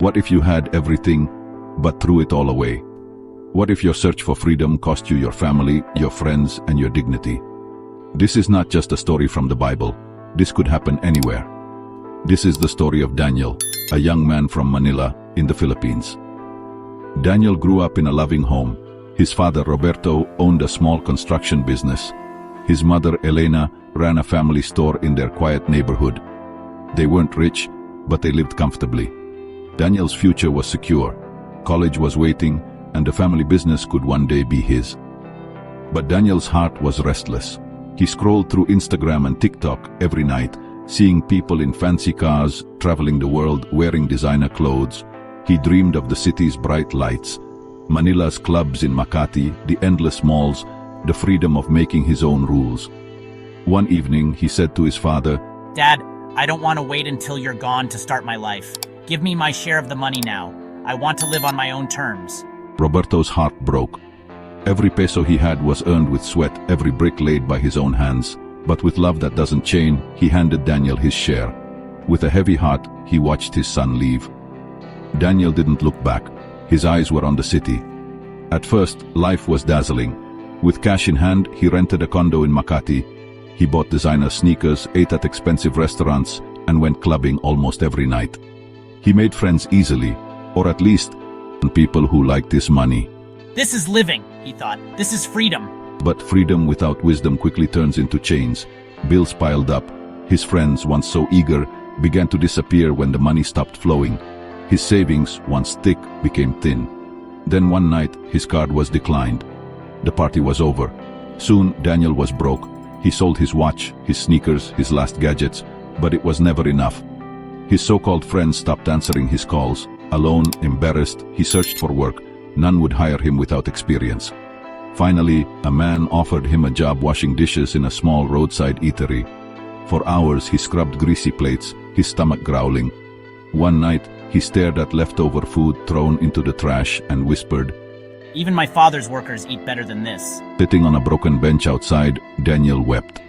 What if you had everything, but threw it all away? What if your search for freedom cost you your family, your friends, and your dignity? This is not just a story from the Bible. This could happen anywhere. This is the story of Daniel, a young man from Manila, in the Philippines. Daniel grew up in a loving home. His father, Roberto, owned a small construction business. His mother, Elena, ran a family store in their quiet neighborhood. They weren't rich, but they lived comfortably. Daniel's future was secure. College was waiting, and the family business could one day be his. But Daniel's heart was restless. He scrolled through Instagram and TikTok every night, seeing people in fancy cars, traveling the world, wearing designer clothes. He dreamed of the city's bright lights, Manila's clubs in Makati, the endless malls, the freedom of making his own rules. One evening, he said to his father, "Dad, I don't want to wait until you're gone to start my life. Give me my share of the money now. I want to live on my own terms." Roberto's heart broke. Every peso he had was earned with sweat, every brick laid by his own hands. But with love that doesn't chain, he handed Daniel his share. With a heavy heart, he watched his son leave. Daniel didn't look back. His eyes were on the city. At first, life was dazzling. With cash in hand, he rented a condo in Makati. He bought designer sneakers, ate at expensive restaurants, and went clubbing almost every night. He made friends easily, or at least people who liked his money. "This is living," he thought. "This is freedom." But freedom without wisdom quickly turns into chains. Bills piled up. His friends, once so eager, began to disappear when the money stopped flowing. His savings, once thick, became thin. Then one night, his card was declined. The party was over. Soon, Daniel was broke. He sold his watch, his sneakers, his last gadgets, but it was never enough. His so-called friends stopped answering his calls. Alone, embarrassed, he searched for work. None would hire him without experience. Finally, a man offered him a job washing dishes in a small roadside eatery. For hours, he scrubbed greasy plates, his stomach growling. One night, he stared at leftover food thrown into the trash and whispered, "Even my father's workers eat better than this." Sitting on a broken bench outside, Daniel wept.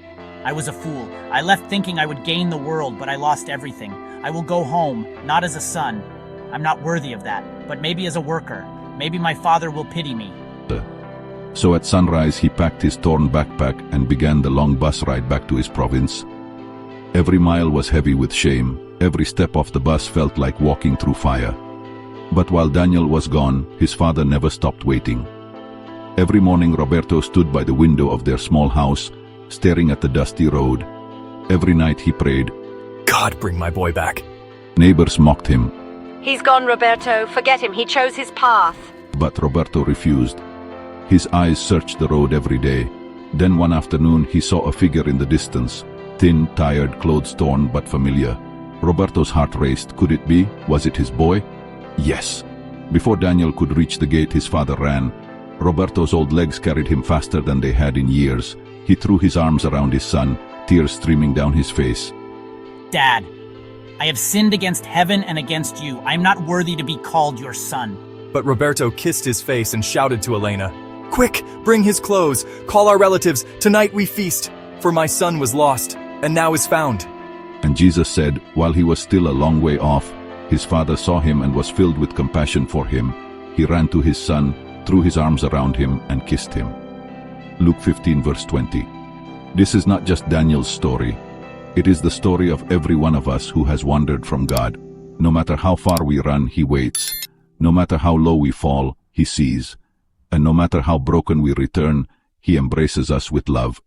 "I was a fool. I left thinking I would gain the world, but I lost everything. I will go home, not as a son. I'm not worthy of that, but maybe as a worker. Maybe my father will pity me." So at sunrise, he packed his torn backpack and began the long bus ride back to his province. Every mile was heavy with shame. Every step off the bus felt like walking through fire. But while Daniel was gone, his father never stopped waiting. Every morning, Roberto stood by the window of their small house, staring at the dusty road. Every night he prayed, "God, bring my boy back." Neighbors mocked him, "He's gone, Roberto. Forget him. He chose his path." but Roberto refused. His eyes searched the road every day. Then one afternoon, he saw a figure in the distance, thin, tired, clothes torn but familiar. Roberto's heart raced. Could it be? Was it his boy? Yes. Before Daniel could reach the gate, his father ran. Roberto's old legs carried him faster than they had in years. He threw his arms around his son, tears streaming down his face. "Dad, I have sinned against heaven and against you. I am not worthy to be called your son." But Roberto kissed his face and shouted to Elena, "Quick, bring his clothes. Call our relatives. Tonight we feast. For my son was lost, and now is found." And Jesus said, while he was still a long way off, his father saw him and was filled with compassion for him. He ran to his son, threw his arms around him, and kissed him. Luke 15 verse 20. This is not just Daniel's story. It is the story of every one of us who has wandered from God. No matter how far we run, He waits. No matter how low we fall, He sees. And no matter how broken we return, He embraces us with love.